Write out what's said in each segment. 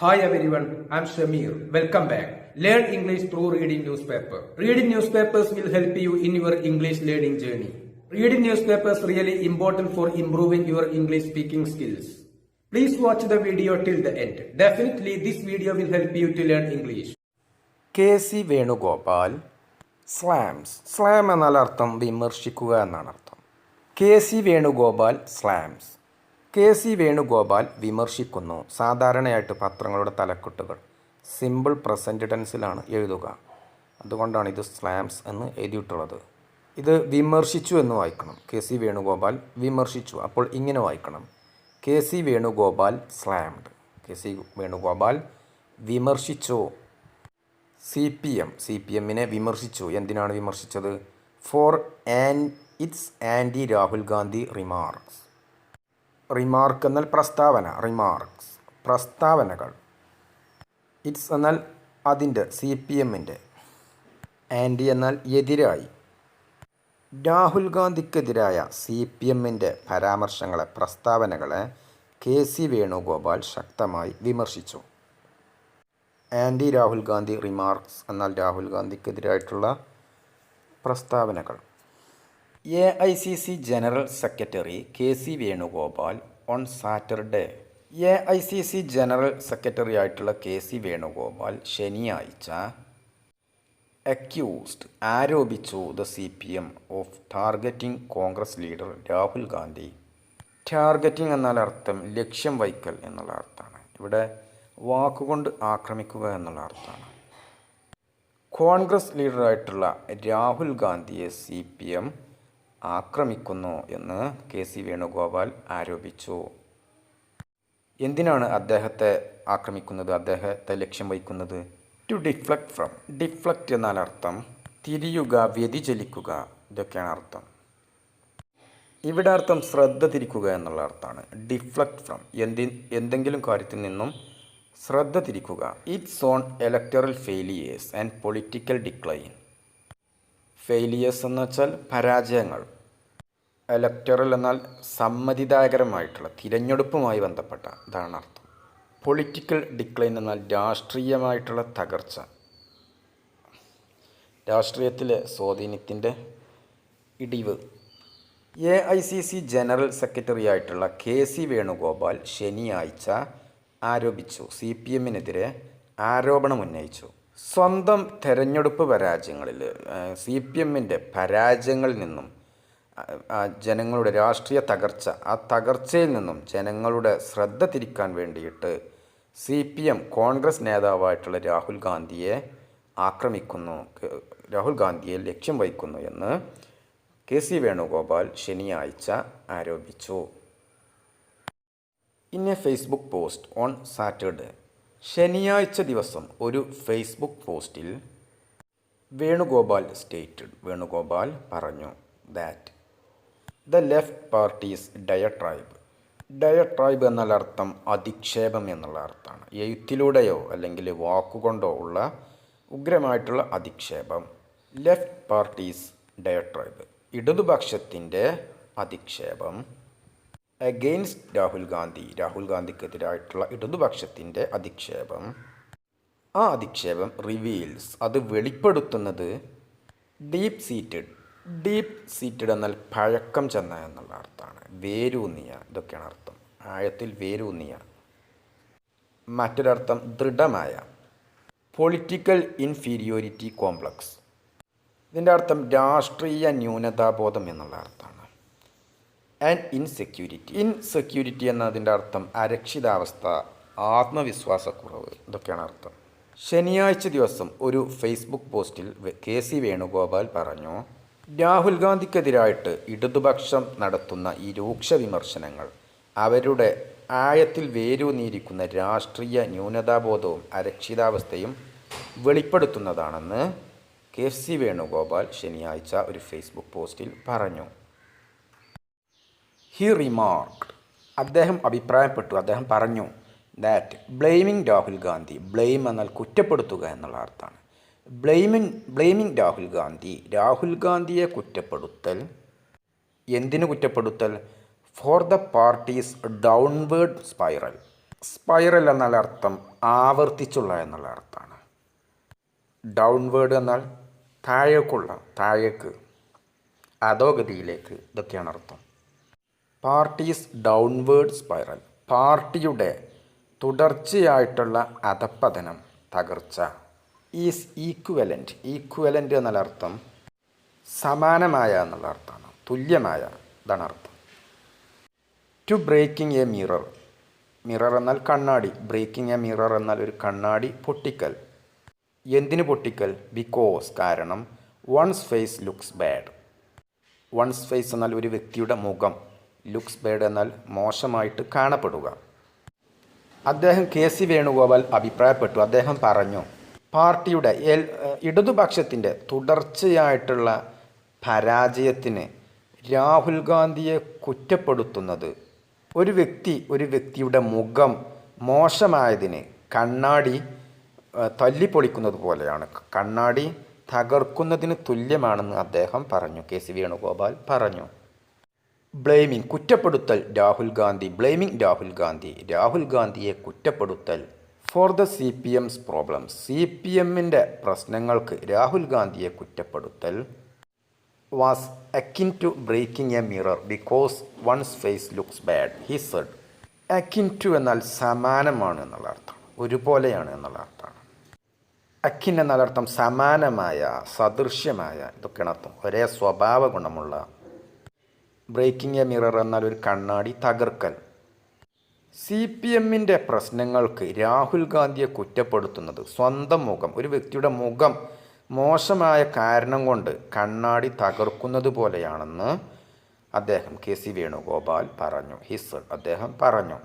Hi everyone, I'm Shamir. Welcome back. Learn English through reading newspaper. Reading newspapers will help you in your English learning journey. Reading newspapers really important for improving your English speaking skills. Please watch the video till the end. Definitely this video will help you to learn English. K C. Venugopal slams. Slam എന്നാൽ അർത്ഥം വിമർശിക്കുക എന്നാണ് അർത്ഥം. K C. Venugopal slams. K C. Venugopal വിമർശിക്കുന്നു. സാധാരണയായിട്ട് പത്രങ്ങളുടെ തലക്കെട്ടുകൾ simple present ടെൻസിലാണ് എഴുതുക. അതുകൊണ്ടാണ് ഇത് സ്ലാംസ് എന്ന് എഴുതിയിട്ടുള്ളത്. ഇത് വിമർശിച്ചു എന്ന് വായിക്കണം. കെ.സി. വേണുഗോപാൽ വിമർശിച്ചു. അപ്പോൾ ഇങ്ങനെ വായിക്കണം: K C. Venugopal slammed. K C. Venugopal വിമർശിച്ചു. സി പി എമ്മിനെ വിമർശിച്ചു. എന്തിനാണ് വിമർശിച്ചത്? For its anti Rahul Gandhi remarks. Remark എന്നാൽ പ്രസ്താവന, റിമാർക്സ് പ്രസ്താവനകൾ. ഇറ്റ്സ് എന്നാൽ അതിൻ്റെ, സി പി എമ്മിൻ്റെ. ആൻറ്റി എന്നാൽ എതിരായി. രാഹുൽ ഗാന്ധിക്കെതിരായ സി പി എമ്മിൻ്റെ പരാമർശങ്ങളെ, പ്രസ്താവനകളെ കെ.സി. വേണുഗോപാൽ ശക്തമായി വിമർശിച്ചു. ആൻറ്റി രാഹുൽ ഗാന്ധി റിമാർക്സ് എന്നാൽ രാഹുൽ ഗാന്ധിക്കെതിരായിട്ടുള്ള പ്രസ്താവനകൾ. AICC general secretary K C. Venugopal on Saturday. AICC general secretary ആയിട്ടുള്ള കെ.സി. വേണുഗോപാൽ ശനിയാഴ്ച അക്യൂസ്ഡ് ആരോപിച്ചു the CPM of targeting Congress leader Rahul Gandhi. Targeting എന്നാൽ അർത്ഥം ലക്ഷ്യം വയ്ക്കൽ എന്നുള്ള അർത്ഥമാണ്. ഇവിടെ വാക്കുകൊണ്ട് ആക്രമിക്കുക എന്നുള്ള അർത്ഥമാണ്. കോൺഗ്രസ് ലീഡറായിട്ടുള്ള രാഹുൽ ഗാന്ധിയെ CPM ആക്രമിക്കുന്നു എന്ന് കെ.സി. വേണുഗോപാൽ ആരോപിച്ചു. എന്തിനാണ് അദ്ദേഹത്തെ ആക്രമിക്കുന്നത്, അദ്ദേഹത്തെ ലക്ഷ്യം വയ്ക്കുന്നത്? To deflect from. ഡിഫ്ലക്റ്റ് എന്നാൽ അർത്ഥം തിരിയുക, വ്യതിചലിക്കുക, ഇതൊക്കെയാണ് അർത്ഥം. ഇവിടെ അർത്ഥം ശ്രദ്ധ തിരിക്കുക എന്നുള്ള അർത്ഥമാണ്. ഡിഫ്ലക്ട് ഫ്രം എന്തെങ്കിലും കാര്യത്തിൽ നിന്നും ശ്രദ്ധ തിരിക്കുക. It's on electoral failures and political decline. Failures എന്ന് വെച്ചാൽ പരാജയങ്ങൾ. ഇലക്ടറൽ എന്നാൽ സമ്മതിദായകരമായിട്ടുള്ള, തിരഞ്ഞെടുപ്പുമായി ബന്ധപ്പെട്ട, ഇതാണ് അർത്ഥം. പൊളിറ്റിക്കൽ ഡിക്ലൈൻ എന്നാൽ രാഷ്ട്രീയമായിട്ടുള്ള തകർച്ച, രാഷ്ട്രീയത്തിലെ സ്വാധീനത്തിൻ്റെ ഇടിവ്. AICC ജനറൽ സെക്രട്ടറി ആയിട്ടുള്ള കെ.സി. വേണുഗോപാൽ ശനിയാഴ്ച ആരോപിച്ചു, CPMനെതിരെ ആരോപണമുന്നയിച്ചു. സ്വന്തം തെരഞ്ഞെടുപ്പ് പരാജയങ്ങളിൽ, CPMൻ്റെ പരാജയങ്ങളിൽ നിന്നും, ജനങ്ങളുടെ രാഷ്ട്രീയ തകർച്ച, ആ തകർച്ചയിൽ നിന്നും ജനങ്ങളുടെ ശ്രദ്ധ തിരിക്കാൻ വേണ്ടിയിട്ട് CPM കോൺഗ്രസ് നേതാവായിട്ടുള്ള രാഹുൽ ഗാന്ധിയെ ആക്രമിക്കുന്നു, രാഹുൽ ഗാന്ധിയെ ലക്ഷ്യം വയ്ക്കുന്നു എന്ന് കെ.സി. വേണുഗോപാൽ ശനിയാഴ്ച ആരോപിച്ചു. In A Facebook post on Saturday. ശനിയാഴ്ച ദിവസം ഒരു ഫേസ്ബുക്ക് പോസ്റ്റിൽ വേണുഗോപാൽ പറഞ്ഞു ദാറ്റ് ദ ലെഫ്റ്റ് പാർട്ടീസ് ഡയട്രൈബ്. ഡയട്രൈബ് എന്നാൽ അർത്ഥം അധിക്ഷേപം എന്നുള്ള അർത്ഥമാണ്. എഴുത്തിലൂടെയോ അല്ലെങ്കിൽ വാക്കുകൊണ്ടോ ഉള്ള ഉഗ്രമായിട്ടുള്ള അധിക്ഷേപം. ലെഫ്റ്റ് പാർട്ടീസ് ഡയട്രൈബ്, ഇടതുപക്ഷത്തിൻ്റെ അധിക്ഷേപം. അഗെയിൻസ്റ്റ് രാഹുൽ ഗാന്ധി, രാഹുൽ ഗാന്ധിക്കെതിരായിട്ടുള്ള ഇടതുപക്ഷത്തിൻ്റെ അധിക്ഷേപം. ആ അധിക്ഷേപം റിവീൽസ്, അത് വെളിപ്പെടുത്തുന്നത് ഡീപ്പ് സീറ്റഡ് എന്നാൽ പഴക്കം ചെന്ന എന്നുള്ള അർത്ഥമാണ്. വേരൂന്നിയ, ഇതൊക്കെയാണ് അർത്ഥം. ആഴത്തിൽ വേരൂന്നിയ. മറ്റൊരർത്ഥം ദൃഢമായ. പൊളിറ്റിക്കൽ ഇൻഫീരിയോറിറ്റി കോംപ്ലക്സ്, ഇതിൻ്റെ അർത്ഥം രാഷ്ട്രീയ ന്യൂനതാബോധം എന്നുള്ള അർത്ഥമാണ്. ആൻഡ് ഇൻസെക്യൂരിറ്റി എന്നതിൻ്റെ അർത്ഥം അരക്ഷിതാവസ്ഥ, ആത്മവിശ്വാസക്കുറവ്, ഇതൊക്കെയാണ് അർത്ഥം. ശനിയാഴ്ച ദിവസം ഒരു ഫേസ്ബുക്ക് പോസ്റ്റിൽ കെ.സി. വേണുഗോപാൽ പറഞ്ഞു, രാഹുൽ ഗാന്ധിക്കെതിരായിട്ട് ഇടതുപക്ഷം നടത്തുന്ന ഈ രൂക്ഷ വിമർശനങ്ങൾ അവരുടെ ആഴത്തിൽ വേരൂന്നിയിരിക്കുന്ന രാഷ്ട്രീയ ന്യൂനതാബോധവും അരക്ഷിതാവസ്ഥയും വെളിപ്പെടുത്തുന്നതാണെന്ന് കെ.സി. വേണുഗോപാൽ ശനിയാഴ്ച ഒരു ഫേസ്ബുക്ക് പോസ്റ്റിൽ പറഞ്ഞു. ഹി റിമാർക്ക്ഡ്, അദ്ദേഹം അഭിപ്രായപ്പെട്ടു, അദ്ദേഹം പറഞ്ഞു that blaming Rahul Gandhi. Blame എന്നാൽ കുറ്റപ്പെടുത്തുക എന്നുള്ള അർത്ഥമാണ്. ബ്ലെയിമിങ് രാഹുൽ ഗാന്ധിയെ കുറ്റപ്പെടുത്തൽ. എന്തിനു കുറ്റപ്പെടുത്തൽ? For the party's downward spiral, spiral എന്നാൽ അർത്ഥം ആവർത്തിച്ചുള്ള എന്നുള്ള അർത്ഥമാണ്. ഡൗൺവേർഡ് എന്നാൽ താഴേക്കുള്ള, താഴേക്ക്, അധോഗതിയിലേക്ക്, ഇതൊക്കെയാണ് അർത്ഥം. പാർട്ടീസ് ഡൗൺവേർഡ് സ്പൈറൽ, പാർട്ടിയുടെ തുടർച്ചയായിട്ടുള്ള അധപ്പതനം, തകർച്ച. ഈസ് ഈക്വലൻ്റ്, ഈക്വലൻ്റ് എന്നുള്ള അർത്ഥം സമാനമായ എന്നുള്ള അർത്ഥമാണ്, തുല്യമായ, ഇതാണ് അർത്ഥം. To breaking a mirror, mirror എന്നാൽ കണ്ണാടി, ബ്രേക്കിംഗ് എ മിറർ എന്നാൽ ഒരു കണ്ണാടി പൊട്ടിക്കൽ. എന്തിന് പൊട്ടിക്കൽ? ബിക്കോസ്, കാരണം. Once face looks bad, once face എന്നാൽ ഒരു വ്യക്തിയുടെ മുഖം, ലുക്സ് ബാഡ് എന്നാൽ മോശമായിട്ട് കാണപ്പെടുക. അദ്ദേഹം KC വേണുഗോപാൽ അഭിപ്രായപ്പെട്ടു, അദ്ദേഹം പറഞ്ഞു, പാർട്ടിയുടെ ഇടതുപക്ഷത്തിൻ്റെ തുടർച്ചയായിട്ടുള്ള പരാജയത്തിന് രാഹുൽ ഗാന്ധിയെ കുറ്റപ്പെടുത്തുന്നത് ഒരു വ്യക്തിയുടെ മുഖം മോശമായതിന് കണ്ണാടി തല്ലിപ്പൊളിക്കുന്നത് പോലെയാണ്, കണ്ണാടി തകർക്കുന്നതിന് തുല്യമാണെന്ന് അദ്ദേഹം പറഞ്ഞു, KC വേണുഗോപാൽ പറഞ്ഞു. ബ്ലെയിമിംഗ്, കുറ്റപ്പെടുത്തൽ രാഹുൽ ഗാന്ധി, ബ്ലെയിമിംഗ് രാഹുൽ ഗാന്ധി, രാഹുൽ ഗാന്ധിയെ കുറ്റപ്പെടുത്തൽ. ഫോർ ദ CPM's പ്രോബ്ലംസ്, CPMൻ്റെ പ്രശ്നങ്ങൾക്ക് രാഹുൽ ഗാന്ധിയെ കുറ്റപ്പെടുത്തൽ. Was akin to breaking a mirror because once face looks bad, he said. Akin to എന്നാൽ സമാനമാണ് എന്നുള്ള അർത്ഥം, ഒരുപോലെയാണ് എന്നുള്ള അർത്ഥമാണ്. അക്കിൻ എന്നാൽ അർത്ഥം സമാനമായ, സദൃശ്യമായ, ഇതൊക്കെയാണ് അർത്ഥം, ഒരേ സ്വഭാവ ഗുണമുള്ള. ബ്രേക്കിംഗ് എ മിറർ എന്നാൽ ഒരു കണ്ണാടി തകർക്കൽ. CPMൻ്റെ പ്രശ്നങ്ങൾക്ക് രാഹുൽ ഗാന്ധിയെ കുറ്റപ്പെടുത്തുന്നത് സ്വന്തം മുഖം, ഒരു വ്യക്തിയുടെ മുഖം മോശമായ കാരണം കൊണ്ട് കണ്ണാടി തകർക്കുന്നത് പോലെയാണെന്ന് അദ്ദേഹം KC വേണുഗോപാൽ പറഞ്ഞു, ഹിസ്, അദ്ദേഹം പറഞ്ഞു.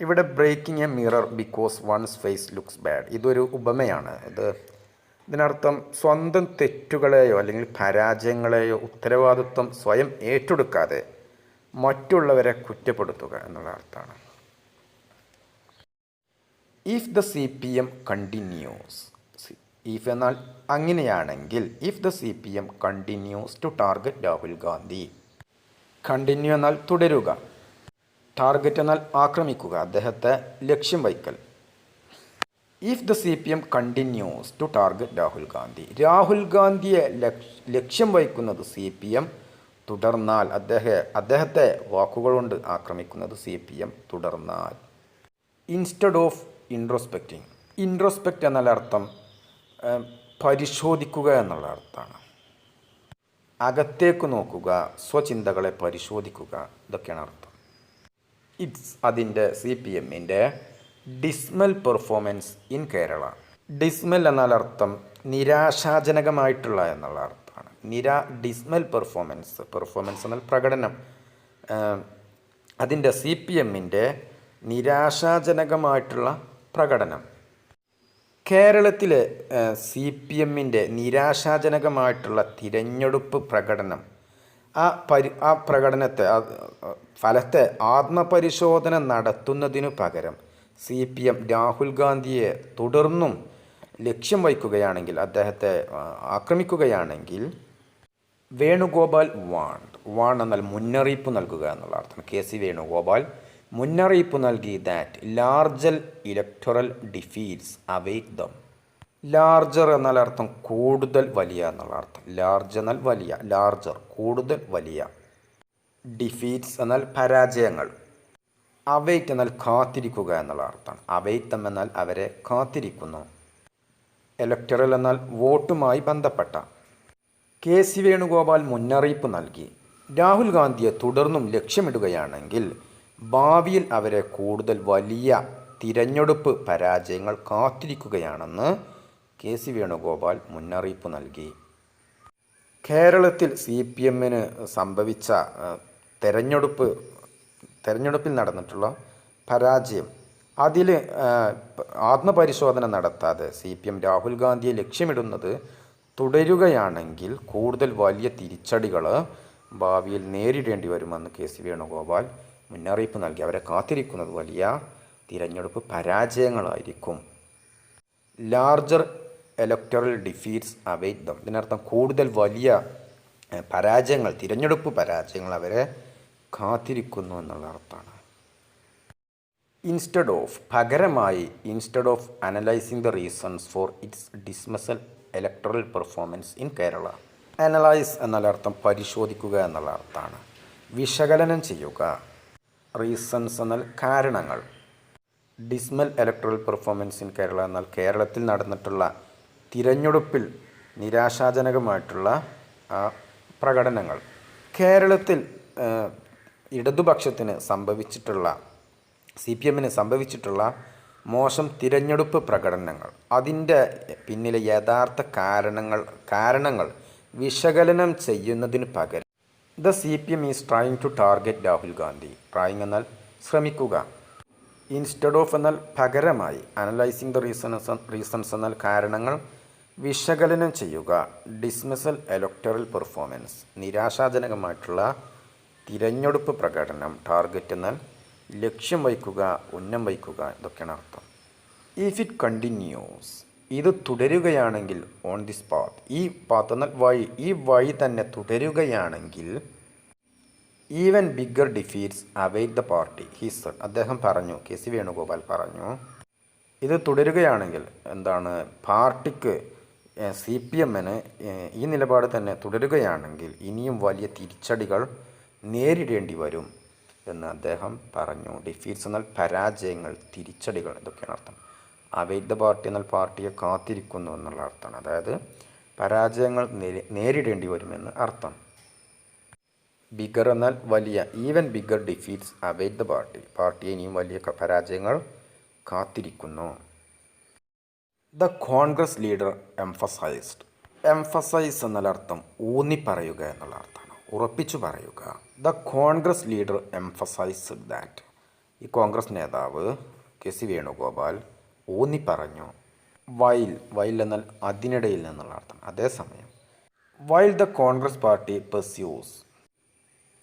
ഇവിടെ breaking a mirror because once face looks bad, ഇതൊരു ഉപമയാണ്. ഇതിനർത്ഥം സ്വന്തം തെറ്റുകളെയോ അല്ലെങ്കിൽ പരാജയങ്ങളെയോ ഉത്തരവാദിത്വം സ്വയം ഏറ്റെടുക്കാതെ മറ്റുള്ളവരെ കുറ്റപ്പെടുത്തുക എന്നുള്ള അർത്ഥമാണ്. If the CPM continues, if എന്നാൽ അങ്ങനെയാണെങ്കിൽ, if the CPM continues to target Rahul Gandhi, continue എന്നാൽ തുടരുക, ടാർഗറ്റ് എന്നാൽ ആക്രമിക്കുക, അദ്ദേഹത്തെ ലക്ഷ്യം വയ്ക്കൽ. If the CPM continues to target Rahul Gandhi, Rahul ഗാന്ധിയെ ലക്ഷ്യം വയ്ക്കുന്നത് CPM തുടർന്നാൽ, അദ്ദേഹത്തെ വാക്കുകളുകൊണ്ട് ആക്രമിക്കുന്നത് CPM തുടർന്നാൽ. ഇൻസ്റ്റഡ് ഓഫ് ഇൻട്രോസ്പെക്റ്റിംഗ്, ഇൻട്രോസ്പെക്റ്റ് എന്നാൽ അർത്ഥം പരിശോധിക്കുക എന്നുള്ള അർത്ഥമാണ്. അകത്തേക്ക് നോക്കുക, സ്വചിന്തകളെ പരിശോധിക്കുക, ഇതൊക്കെയാണ് അർത്ഥം. ഇറ്റ്സ് അതിൻ്റെ CPMൻ്റെ dismal performance in Kerala. Dismal എന്നാൽ അർത്ഥം നിരാശാജനകമായിട്ടുള്ള എന്നുള്ള അർത്ഥമാണ്. ഡിസ്മൽ പെർഫോമൻസ്, പെർഫോമൻസ് എന്നാൽ പ്രകടനം. അതിൻ്റെ CPMൻ്റെ നിരാശാജനകമായിട്ടുള്ള പ്രകടനം. കേരളത്തിലെ CPMൻ്റെ നിരാശാജനകമായിട്ടുള്ള തിരഞ്ഞെടുപ്പ് പ്രകടനം, ആ പ്രകടനത്തെ, ഫലത്തെ ആത്മപരിശോധന നടത്തുന്നതിനു പകരം CPM രാഹുൽ ഗാന്ധിയെ തുടർന്നും ലക്ഷ്യം വയ്ക്കുകയാണെങ്കിൽ, അദ്ദേഹത്തെ ആക്രമിക്കുകയാണെങ്കിൽ, വേണുഗോപാൽ വാൺ എന്നാൽ മുന്നറിയിപ്പ് നൽകുക എന്നുള്ള അർത്ഥം. KC വേണുഗോപാൽ മുന്നറിയിപ്പ് നൽകി that larger electoral defeats await dum. Larger എന്നാൽ അർത്ഥം കൂടുതൽ വലിയ എന്നുള്ള അർത്ഥം. ലാർജ് എന്നാൽ വലിയ, ലാർജർ കൂടുതൽ വലിയ. ഡിഫീറ്റ്സ് എന്നാൽ പരാജയങ്ങൾ. അവൈറ്റ് എന്നാൽ കാത്തിരിക്കുക എന്നുള്ള അർത്ഥമാണ്. അവൈത്തം എന്നാൽ അവരെ കാത്തിരിക്കുന്നു. ഇലക്ടറൽ എന്നാൽ വോട്ടുമായി ബന്ധപ്പെട്ട. KC വേണുഗോപാൽ മുന്നറിയിപ്പ് നൽകി രാഹുൽ ഗാന്ധിയെ തുടർന്നും ലക്ഷ്യമിടുകയാണെങ്കിൽ ഭാവിയിൽ അവരെ കൂടുതൽ വലിയ തിരഞ്ഞെടുപ്പ് പരാജയങ്ങൾ കാത്തിരിക്കുകയാണെന്ന് KC വേണുഗോപാൽ മുന്നറിയിപ്പ് നൽകി. കേരളത്തിൽ CPMന് സംഭവിച്ച തെരഞ്ഞെടുപ്പിൽ നടന്നിട്ടുള്ള പരാജയം, അതിൽ ആത്മപരിശോധന നടത്താതെ CPM രാഹുൽ ഗാന്ധിയെ ലക്ഷ്യമിടുന്നത് തുടരുകയാണെങ്കിൽ കൂടുതൽ വലിയ തിരിച്ചടികൾ ഭാവിയിൽ നേരിടേണ്ടി വരുമെന്ന് KC വേണുഗോപാൽ മുന്നറിയിപ്പ് നൽകി. അവരെ കാത്തിരിക്കുന്നത് വലിയ തിരഞ്ഞെടുപ്പ് പരാജയങ്ങളായിരിക്കും. Larger electoral defeats await them, ഇതിനർത്ഥം കൂടുതൽ വലിയ പരാജയങ്ങൾ, തിരഞ്ഞെടുപ്പ് പരാജയങ്ങൾ അവരെ കാത്തിരിക്കുന്നു എന്നുള്ള അർത്ഥമാണ്. ഇൻസ്റ്റഡ് ഓഫ് പകരമായി instead of analysing the reasons for its dismal electoral performance in Kerala. Analyse എന്നാൽ അർത്ഥം പരിശോധിക്കുക എന്നുള്ള അർത്ഥമാണ്. വിശകലനം ചെയ്യുക. റീസൺസ് എന്നാൽ കാരണങ്ങൾ. Dismal electoral performance in Kerala എന്നാൽ കേരളത്തിൽ നടന്നിട്ടുള്ള തിരഞ്ഞെടുപ്പിൽ നിരാശാജനകമായിട്ടുള്ള പ്രകടനങ്ങൾ. കേരളത്തിൽ ഇടതുപക്ഷത്തിന് സംഭവിച്ചിട്ടുള്ള CPM സംഭവിച്ചിട്ടുള്ള മോശം തിരഞ്ഞെടുപ്പ് പ്രകടനങ്ങൾ, അതിൻ്റെ പിന്നിലെ യഥാർത്ഥ കാരണങ്ങൾ വിശകലനം ചെയ്യുന്നതിന് പകരം the CPM is trying to target Rahul Gandhi. Trying എന്നാൽ ശ്രമിക്കുക. ഇൻസ്റ്റഡ് ഓഫ് എന്നാൽ പകരമായി. അനലൈസിങ് ദ റീസൺസ് എന്നാൽ കാരണങ്ങൾ വിശകലനം ചെയ്യുക. ഡിസ്മിസൽ ഇലക്ടറൽ പെർഫോമൻസ് നിരാശാജനകമായിട്ടുള്ള തിരഞ്ഞെടുപ്പ് പ്രകടനം. ടാർഗറ്റ് എന്നാൽ ലക്ഷ്യം വയ്ക്കുക, ഉന്നം വയ്ക്കുക, ഇതൊക്കെയാണ് അർത്ഥം. ഇഫ് ഇറ്റ് കണ്ടിന്യൂസ് ഇത് തുടരുകയാണെങ്കിൽ, ഓൺ ദിസ് പാത്ത് ഈ പാത്ത് എന്നാൽ വഴി, ഈ വഴി തന്നെ തുടരുകയാണെങ്കിൽ, even bigger defeats await the party his അദ്ദേഹം പറഞ്ഞു, KC വേണുഗോപാൽ പറഞ്ഞു. ഇത് തുടരുകയാണെങ്കിൽ എന്താണ്, പാർട്ടിക്ക് CPM ഈ നിലപാട് തന്നെ തുടരുകയാണെങ്കിൽ ഇനിയും വലിയ തിരിച്ചടികൾ നേരിടേണ്ടി വരും എന്ന് അദ്ദേഹം പറഞ്ഞു. ഡിഫീറ്റ്സ് എന്നാൽ പരാജയങ്ങൾ, തിരിച്ചടികൾ, ഇതൊക്കെയാണ് അർത്ഥം. അവൈറ്റ് ദ പാർട്ടി എന്നാൽ പാർട്ടിയെ കാത്തിരിക്കുന്നു എന്നുള്ള അർത്ഥമാണ്. അതായത് പരാജയങ്ങൾ നേരിടേണ്ടി വരുമെന്ന് അർത്ഥം. ബിഗർ എന്നാൽ വലിയ. Even bigger defeats await the party പാർട്ടിയെ ഇനിയും വലിയ പരാജയങ്ങൾ കാത്തിരിക്കുന്നു. The Congress leader emphasised. Emphasise എന്നാൽ അർത്ഥം ഊന്നി പറയുക എന്നുള്ള അർത്ഥമാണ്, ഉറപ്പിച്ചു പറയുക. The Congress leader emphasised that ഈ കോൺഗ്രസ് നേതാവ് KC വേണുഗോപാൽ ഊന്നി പറഞ്ഞു. വൈൽ എന്നാൽ അതിനിടയിൽ എന്നുള്ള അർത്ഥം, അതേസമയം. While the Congress party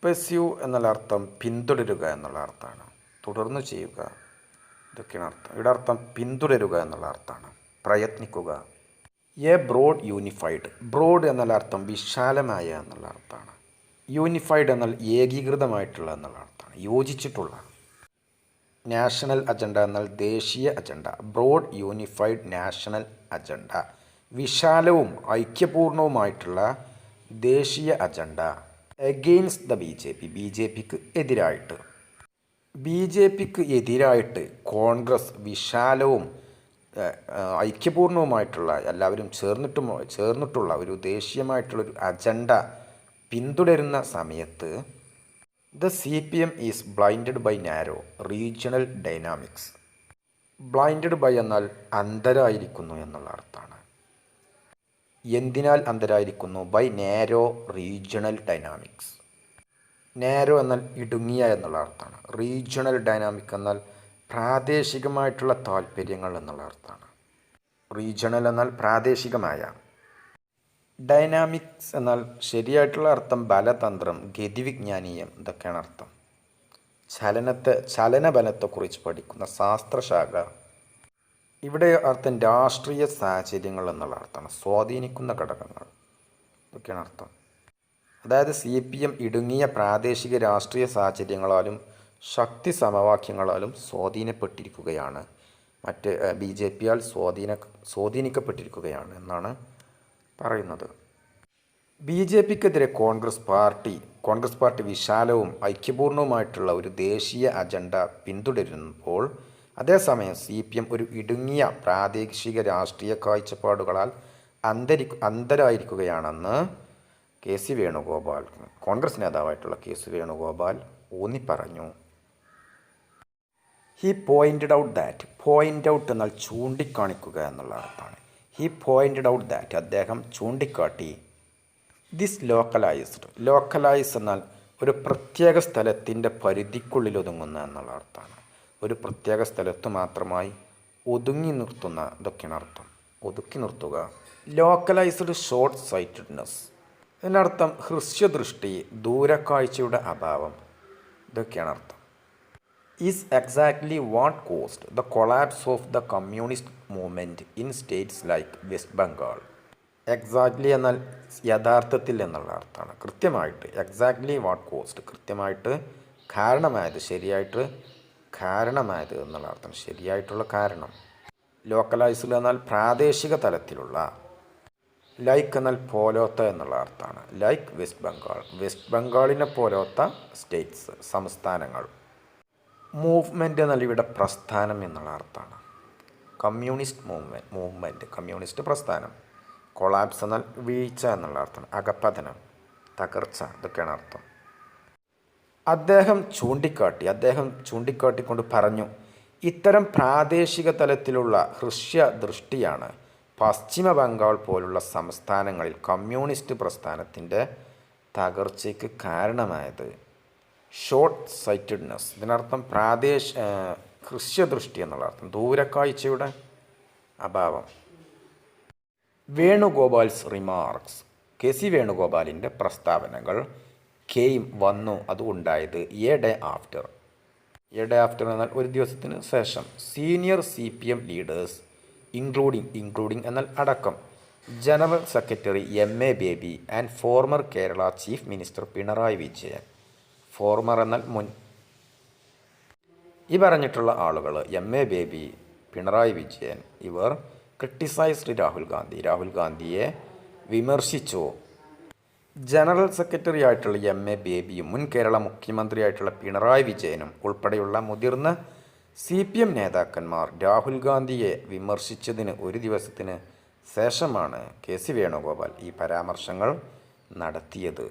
pursue എന്നുള്ള അർത്ഥം പിന്തുടരുക എന്നുള്ള അർത്ഥമാണ്, തുടർന്ന് ചെയ്യുക, ഇതൊക്കെയാണ് അർത്ഥം. ഇവിടെ അർത്ഥം പിന്തുടരുക എന്നുള്ള അർത്ഥമാണ്, പ്രയത്നിക്കുക. A broad unified. ബ്രോഡ് എന്നുള്ള അർത്ഥം വിശാലമായ എന്നുള്ള അർത്ഥമാണ്. യൂണിഫൈഡ് എന്നാൽ ഏകീകൃതമായിട്ടുള്ള എന്നുള്ള അർത്ഥമാണ്, യോജിച്ചിട്ടുള്ള. നാഷണൽ അജണ്ട എന്നാൽ ദേശീയ agenda. Broad unified national agenda വിശാലവും ഐക്യപൂർണവുമായിട്ടുള്ള ദേശീയ അജണ്ട. എഗെയിൻസ്റ്റ് ദ BJPക്ക് എതിരായിട്ട്. BJPക്ക് എതിരായിട്ട് കോൺഗ്രസ് വിശാലവും ഐക്യപൂർണവുമായിട്ടുള്ള, എല്ലാവരും ചേർന്നിട്ടുള്ള ഒരു ദേശീയമായിട്ടുള്ളൊരു അജണ്ട പിന്തുടരുന്ന സമയത്ത് the CPM is blinded by narrow regional dynamics. Blinded by എന്നാൽ അന്ധരായിരിക്കുന്നു എന്നുള്ള അർത്ഥമാണ്. എന്തിനാൽ അന്ധരായിരിക്കുന്നു? By narrow regional dynamics. Narrow എന്നാൽ ഇടുങ്ങിയ എന്നുള്ള അർത്ഥമാണ്. റീജിയണൽ ഡൈനാമിക് എന്നാൽ പ്രാദേശികമായിട്ടുള്ള താല്പര്യങ്ങൾ എന്നുള്ള അർത്ഥമാണ്. റീജിയണൽ എന്നാൽ പ്രാദേശികമായ. ഡൈനാമിക്സ് എന്നാൽ ശരിയായിട്ടുള്ള അർത്ഥം ബലതന്ത്രം, ഗതിവിജ്ഞാനീയം, ഇതൊക്കെയാണ് അർത്ഥം. ചലനബലത്തെക്കുറിച്ച് പഠിക്കുന്ന ശാസ്ത്രശാഖ. ഇവിടെ അർത്ഥം രാഷ്ട്രീയ സാഹചര്യങ്ങൾ എന്നുള്ള അർത്ഥമാണ്, സ്വാധീനിക്കുന്ന ഘടകങ്ങൾ, ഇതൊക്കെയാണ് അർത്ഥം. അതായത് CPM ഇടുങ്ങിയ പ്രാദേശിക രാഷ്ട്രീയ സാഹചര്യങ്ങളാലും ശക്തി സമവാക്യങ്ങളാലും സ്വാധീനപ്പെട്ടിരിക്കുകയാണ്, മറ്റ് BJPയാൽ സ്വാധീനിക്കപ്പെട്ടിരിക്കുകയാണ് എന്നാണ് പറയുന്നത്. BJPക്കെതിരെ കോൺഗ്രസ് പാർട്ടി വിശാലവും ഐക്യപൂർണവുമായിട്ടുള്ള ഒരു ദേശീയ അജണ്ട പിന്തുടരുമ്പോൾ, അതേസമയം CPM ഒരു ഇടുങ്ങിയ പ്രാദേശിക രാഷ്ട്രീയ കാഴ്ചപ്പാടുകളാൽ അന്ധരായിരിക്കുകയാണെന്ന് KC വേണുഗോപാൽ, കോൺഗ്രസ് നേതാവായിട്ടുള്ള KC വേണുഗോപാൽ ഊന്നിപ്പറഞ്ഞു. He pointed out that. Point out എന്നാൽ ചൂണ്ടിക്കാണിക്കുക എന്നുള്ള അർത്ഥമാണ്. ഹി പോയിൻറ്റഡ് ഔട്ട് ദാറ്റ് അദ്ദേഹം ചൂണ്ടിക്കാട്ടി. ദിസ് ലോക്കലൈസ് എന്നാൽ ഒരു പ്രത്യേക സ്ഥലത്തിൻ്റെ പരിധിക്കുള്ളിൽ ഒതുങ്ങുന്ന എന്നുള്ള അർത്ഥമാണ്. ഒരു പ്രത്യേക സ്ഥലത്ത് മാത്രമായി ഒതുങ്ങി നിർത്തുന്ന, ഇതൊക്കെയാണ് അർത്ഥം, ഒതുക്കി നിർത്തുക. ലോക്കലൈസ്ഡ് ഷോർട്ട് സൈറ്റഡ്നെസ് ഇതിനർത്ഥം ഹ്രസ്വദൃഷ്ടി, ദൂരക്കാഴ്ചയുടെ അഭാവം, ഇതൊക്കെയാണ് അർത്ഥം. Is exactly what caused the collapse of the communist movement in States like west Bengal. Exactly എന്നാൽ യഥാർത്ഥത്തിൽ എന്നുള്ള അർത്ഥമാണ്, കൃത്യമായിട്ട്. എക്സാക്ട്ലി വാട്ട് കോസ്ഡ് കൃത്യമായിട്ട് കാരണമായത്, ശരിയായിട്ട് കാരണമായത് എന്നുള്ള അർത്ഥം, ശരിയായിട്ടുള്ള കാരണം. ലോക്കലൈസ്ഡ് എന്നാൽ പ്രാദേശിക തലത്തിലുള്ള. ലൈക്ക് എന്നാൽ പോലോത്ത എന്നുള്ള അർത്ഥമാണ്. ലൈക്ക് വെസ്റ്റ് ബംഗാൾ, വെസ്റ്റ് ബംഗാളിനെ പോലോത്ത സ്റ്റേറ്റ്സ്, സംസ്ഥാനങ്ങൾ. മൂവ്മെൻറ്റ് എന്നാൽ ഇവിടെ പ്രസ്ഥാനം എന്നുള്ള അർത്ഥമാണ്. കമ്മ്യൂണിസ്റ്റ് മൂവ്മെൻറ്റ്, കമ്മ്യൂണിസ്റ്റ് പ്രസ്ഥാനം. കൊളാപ്സ് എന്നാൽ വീഴ്ച എന്നുള്ള അർത്ഥമാണ്. അകപ്പതനം, തകർച്ച, ഇതൊക്കെയാണ് അർത്ഥം. അദ്ദേഹം ചൂണ്ടിക്കാട്ടിക്കൊണ്ട് പറഞ്ഞു, ഇത്തരം പ്രാദേശിക തലത്തിലുള്ള ഹ്രസ്വദൃഷ്ടിയാണ് പശ്ചിമ ബംഗാൾ പോലുള്ള സംസ്ഥാനങ്ങളിൽ കമ്മ്യൂണിസ്റ്റ് പ്രസ്ഥാനത്തിൻ്റെ തകർച്ചയ്ക്ക് കാരണമായത്. ഷോർട്ട് സൈറ്റഡ്നെസ്, ഇതിനർത്ഥം ഹ്രസ്വദൃഷ്ടി എന്നുള്ള അർത്ഥം, ദൂരക്കാഴ്ചയുടെ അഭാവം. വേണുഗോപാൽസ് റിമാർക്സ്, കെ സി വേണുഗോപാലിൻ്റെ പ്രസ്താവനകൾ. കെയിം വന്നു, അത് ഉണ്ടായത്. എ ഡേ ആഫ്റ്റർ എന്നാൽ ഒരു ദിവസത്തിന് ശേഷം. സീനിയർ CPM ലീഡേഴ്സ് ഇൻക്ലൂഡിംഗ് എന്നാൽ അടക്കം. General secretary MA baby and former Kerala chief minister Pinarayi Vijayan. Former എന്നാൽ മുൻ. ഈ പറഞ്ഞിട്ടുള്ള ആളുകൾ MA ബേബി, പിണറായി വിജയൻ, ഇവർ ക്രിട്ടിസൈസ്ഡ് രാഹുൽ ഗാന്ധിയെ വിമർശിച്ചു. ജനറൽ സെക്രട്ടറി ആയിട്ടുള്ള MA ബേബിയും മുൻ കേരള മുഖ്യമന്ത്രിയായിട്ടുള്ള പിണറായി വിജയനും ഉൾപ്പെടെയുള്ള മുതിർന്ന CPM നേതാക്കന്മാർ രാഹുൽ ഗാന്ധിയെ വിമർശിച്ചതിന് ഒരു ദിവസത്തിന് ശേഷമാണ് കെ സി വേണുഗോപാൽ ഈ പരാമർശങ്ങൾ നടത്തിയത്.